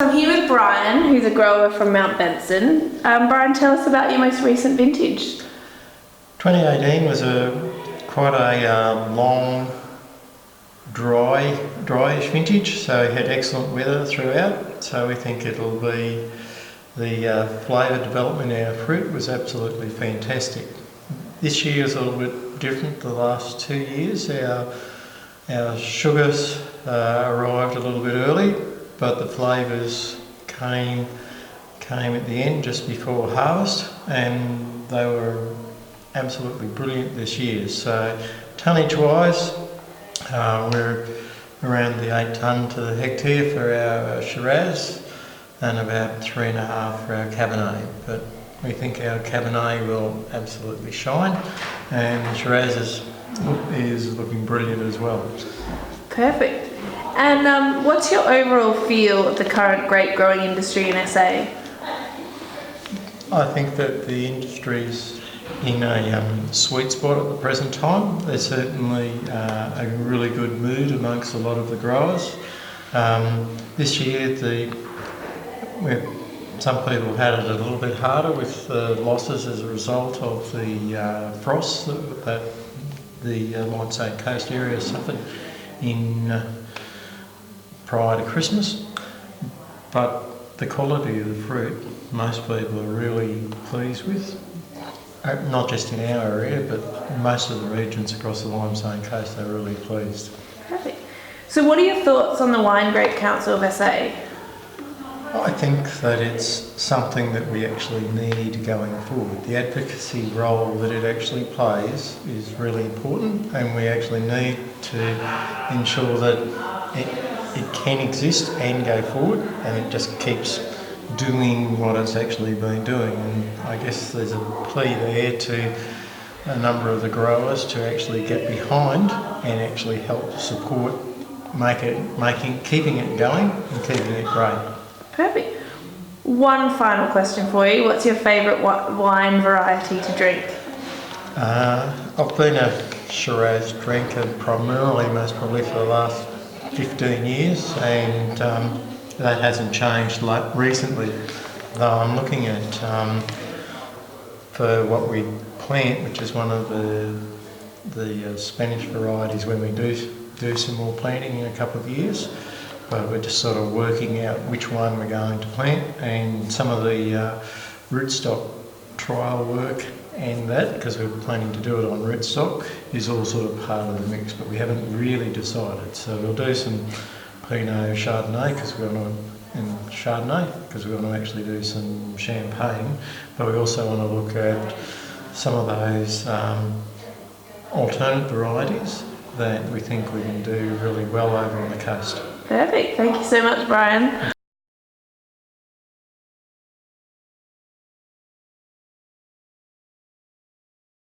I'm here with Brian, who's a grower from Mount Benson. Brian, tell us about your most recent vintage. 2018 was quite a long, dryish vintage, so it had excellent weather throughout. So we think it'll be the flavour development in our fruit was absolutely fantastic. This year is a little bit different to the last 2 years. Our sugars arrived a little bit early, but the flavours came at the end just before harvest, and they were absolutely brilliant this year. So tonnage wise, we're around the 8 tonne to the hectare for our Shiraz and about 3.5 for our Cabernet. But we think our Cabernet will absolutely shine, and Shiraz is looking brilliant as well. Perfect. And what's your overall feel of the current grape growing industry in SA? I think that the industry's in a sweet spot at the present time. There's certainly a really good mood amongst a lot of the growers. This year, some people had it a little bit harder with the losses as a result of the frosts that the Limestone Coast area suffered in prior to Christmas. But the quality of the fruit, most people are really pleased with. Not just in our area, but most of the regions across the Limestone Coast are really pleased. Perfect. So what are your thoughts on the Wine Grape Council of SA? I think that it's something that we actually need going forward. The advocacy role that it actually plays is really important, and we actually need to ensure that it can exist and go forward, and it just keeps doing what it's actually been doing. And I guess there's a plea there to a number of the growers to actually get behind and actually help support keeping it going and keeping it great. Perfect. One final question for you. What's your favourite wine variety to drink? I've been a Shiraz drinker primarily, most probably for the last 15 years, and that hasn't changed recently. Though I'm looking at, for what we plant, which is one of the Spanish varieties when we do some more planting in a couple of years. But we're just sort of working out which one we're going to plant, and some of the rootstock trial work and that, because we're planning to do it on rootstock, is all sort of part of the mix, but we haven't really decided. So we'll do some Pinot Chardonnay because we want to actually do some Champagne, but we also want to look at some of those alternate varieties that we think we can do really well over on the coast. Perfect. Thank you so much, Brian.